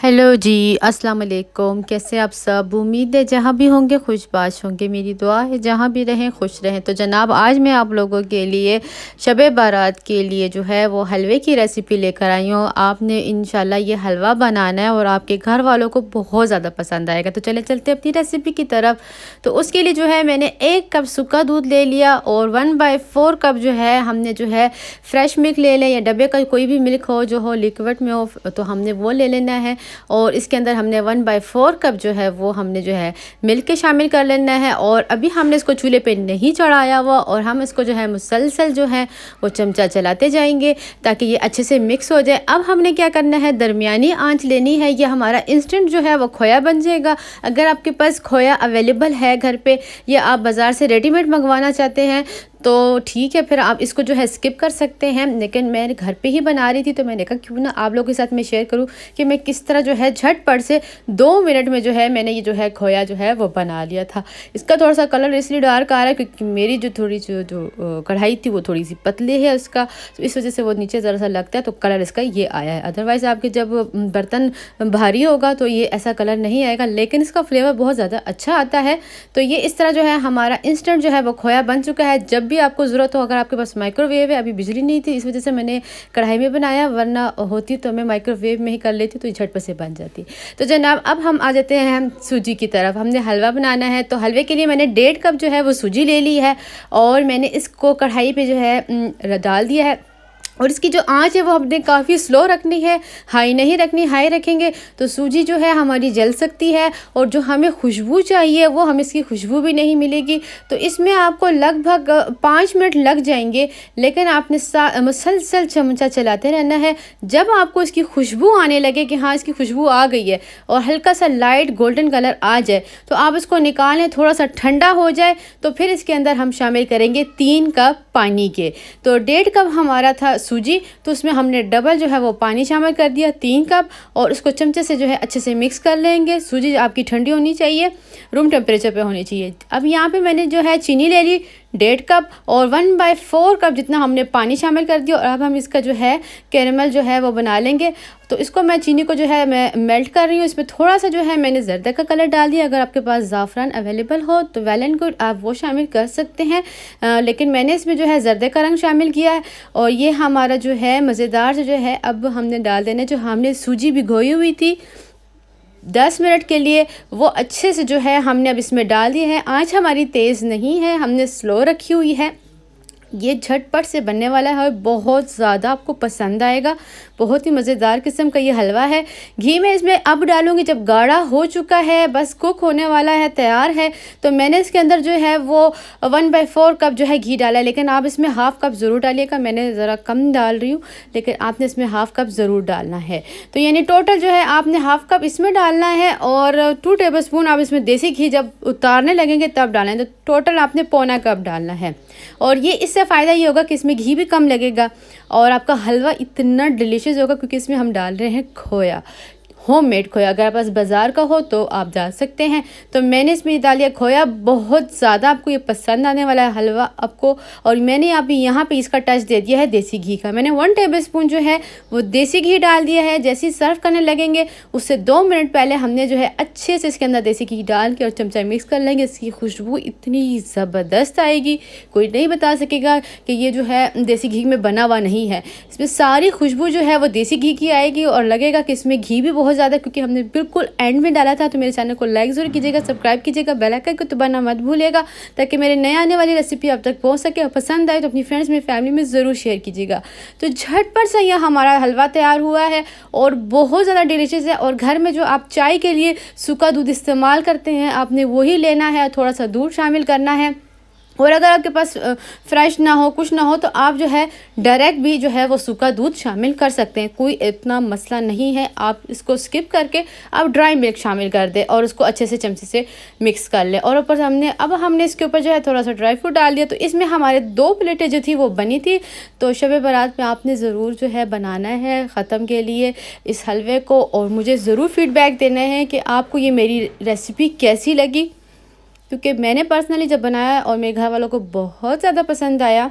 Hello जी, अस्सलाम वालेकुम। कैसे आप सब? उम्मीद है जहाँ भी होंगे खुशबाश होंगे। मेरी दुआ है जहाँ भी रहें खुश रहें। तो जनाब आज मैं आप लोगों के लिए शब बारात के लिए जो है वो हलवे की रेसिपी लेकर आई हूँ। आपने इंशाल्लाह ये हलवा बनाना है और आपके घर वालों को बहुत ज़्यादा पसंद आएगा। तो चले चलते अपनी रेसिपी की तरफ। तो उसके लिए जो है मैंने 1 कप सूखा दूध ले लिया और 1/4 कप जो है हमने जो है फ्रेश मिल्क ले लें या डब्बे का कोई भी मिल्क हो जो हो लिक्विड में हो तो हमने वो ले लेना है। और इसके अंदर हमने 1/4 कप जो है वो हमने जो है मिल्क के शामिल कर लेना है। और अभी हमने इसको चूल्हे पे नहीं चढ़ाया हुआ और हम इसको जो है मुसलसल जो है वो चमचा चलाते जाएंगे ताकि ये अच्छे से मिक्स हो जाए। अब हमने क्या करना है, दरमियानी आंच लेनी है। ये हमारा इंस्टेंट जो है वो खोया बन जाएगा। अगर आपके पास खोया अवेलेबल है घर पे या आप बाज़ार से रेडीमेड मंगवाना चाहते हैं तो ठीक है, फिर आप इसको जो है स्किप कर सकते हैं। लेकिन मैं घर पे ही बना रही थी तो मैंने कहा क्यों ना आप लोगों के साथ मैं शेयर करूं कि मैं किस तरह जो है झटपट से 2 मिनट में जो है मैंने ये जो है खोया जो है वो बना लिया था। इसका थोड़ा सा कलर इसलिए डार्क आ रहा है क्योंकि मेरी जो थोड़ी जो कढ़ाई थी वो थोड़ी सी पतली है उसका, तो इस वजह से वो नीचे ज़रा सा लगता है तो कलर इसका ये आया है। अदरवाइज़ आपके जब बर्तन भारी होगा तो ये ऐसा कलर नहीं आएगा, लेकिन इसका फ्लेवर बहुत ज़्यादा अच्छा आता है। तो ये इस तरह जो है हमारा इंस्टेंट जो है वो खोया बन चुका है। जब भी आपको ज़रूरत हो, अगर आपके पास माइक्रोवेव है, अभी बिजली नहीं थी इस वजह से मैंने कढ़ाई में बनाया, वरना होती तो मैं माइक्रोवेव में ही कर लेती तो ये झटपट से बन जाती। तो जनाब अब हम आ जाते हैं हम सूजी की तरफ। हमने हलवा बनाना है तो हलवे के लिए मैंने 1.5 कप जो है वो सूजी ले ली है और मैंने इसको कढ़ाई पे जो है डाल दिया है। और इसकी जो आंच है वो हमने काफ़ी स्लो रखनी है, हाई नहीं रखनी। हाई रखेंगे तो सूजी जो है हमारी जल सकती है और जो हमें खुशबू चाहिए वो हमें इसकी खुशबू भी नहीं मिलेगी। तो इसमें आपको लगभग 5 मिनट लग जाएंगे, लेकिन आपने मुसलसल चमचा चलाते रहना है। जब आपको इसकी खुशबू आने लगे कि हाँ इसकी खुशबू आ गई है और हल्का सा लाइट गोल्डन कलर आ जाए तो आप इसको निकालें, थोड़ा सा ठंडा हो जाए तो फिर इसके अंदर हम शामिल करेंगे 3 कप पानी के। तो 1.5 कप हमारा था सूजी, तो उसमें हमने डबल जो है वो पानी शामिल कर दिया 3 कप और उसको चमचे से जो है अच्छे से मिक्स कर लेंगे। सूजी आपकी ठंडी होनी चाहिए, रूम टेम्परेचर पे होनी चाहिए। अब यहाँ पे मैंने जो है चीनी ले ली 1.5 कप और 1/4 कप जितना हमने पानी शामिल कर दिया। और अब हम इसका जो है कैरेमल जो है वो बना लेंगे। तो इसको मैं चीनी को जो है मैं मेल्ट कर रही हूँ। इसमें थोड़ा सा जो है मैंने ज़र्दा का कलर डाल दिया। अगर आपके पास ज़ाफ़रान अवेलेबल हो तो वेल एंड गुड, आप वो शामिल कर सकते हैं, लेकिन मैंने इसमें जो है ज़र्दे का रंग शामिल किया है। और ये हमारा जो है मज़ेदार जो है अब हमने डाल देना जो हमने सूजी भिगोई हुई थी 10 मिनट के लिए, वो अच्छे से जो है हमने अब इसमें डाल दिए हैं। आँच हमारी तेज़ नहीं है, हमने स्लो रखी हुई है। ये झटपट से बनने वाला है, बहुत ज़्यादा आपको पसंद आएगा। बहुत ही मज़ेदार किस्म का ये हलवा है। घी में इसमें अब डालूंगी जब गाढ़ा हो चुका है, बस कुक होने वाला है, तैयार है। तो मैंने इसके अंदर जो है वो 1/4 कप जो है घी डाला है, लेकिन आप इसमें हाफ़ कप ज़रूर डालिएगा। मैंने ज़रा कम डाल रही हूँ, लेकिन आपने इसमें हाफ़ कप ज़रूर डालना है। तो यानी टोटल जो है आपने हाफ़ कप इसमें डालना है और 2 टेबलस्पून आप इसमें देसी घी जब उतारने लगेंगे तब डालना है। तो टोटल आपने पौना कप डालना है। और ये इससे फ़ायदा ये होगा कि इसमें घी भी कम लगेगा और आपका हलवा इतना डिलीशियस होगा क्योंकि इसमें हम डाल रहे हैं खोया, होममेड खोया। अगर आप पास बाज़ार का हो तो आप डाल सकते हैं। तो मैंने इसमें डाल दिया खोया। बहुत ज़्यादा आपको ये पसंद आने वाला है हलवा आपको। और मैंने यहाँ पे इसका टच दे दिया है देसी घी का। मैंने 1 टेबलस्पून जो है वो देसी घी डाल दिया है। जैसे ही सर्व करने लगेंगे उससे 2 मिनट पहले हमने जो है अच्छे से इसके अंदर देसी घी डाल के और चमचा मिक्स कर लेंगे। इसकी खुशबू इतनी ज़बरदस्त आएगी, कोई नहीं बता सकेगा कि ये जो है देसी घी में बना हुआ नहीं है। इसमें सारी खुशबू जो है वो देसी घी की आएगी और लगेगा कि इसमें घी भी बहुत ज़्यादा, क्योंकि हमने बिल्कुल एंड में डाला था। तो मेरे चैनल को लाइक ज़रूर कीजिएगा, सब्सक्राइब कीजिएगा, बेल आइकन को दबाना मत भूलिएगा ताकि मेरे नए आने वाली रेसिपी आप तक पहुंच सके। और पसंद आए तो अपनी फ्रेंड्स में फैमिली में ज़रूर शेयर कीजिएगा। तो झटपट से यह हमारा हलवा तैयार हुआ है और बहुत ज़्यादा डिलीशियस है। और घर में जो आप चाय के लिए सूखा दूध इस्तेमाल करते हैं आपने वही लेना है, थोड़ा सा दूध शामिल करना है। और अगर आपके पास फ्रेश ना हो, कुछ ना हो, तो आप जो है डायरेक्ट भी जो है वो सूखा दूध शामिल कर सकते हैं, कोई इतना मसला नहीं है। आप इसको स्किप करके आप ड्राई मिल्क शामिल कर दें और उसको अच्छे से चमचे से मिक्स कर लें। और ऊपर हमने इसके ऊपर जो है थोड़ा सा ड्राई फ्रूट डाल दिया। तो इसमें हमारे 2 प्लेटें जो थी वो बनी थी। तो शब बारात में आपने ज़रूर जो है बनाना है ख़त्म के लिए इस हलवे को और मुझे ज़रूर फ़ीडबैक देना है कि आपको ये मेरी रेसिपी कैसी लगी, क्योंकि मैंने पर्सनली जब बनाया और मेरे घर वालों को बहुत ज़्यादा पसंद आया।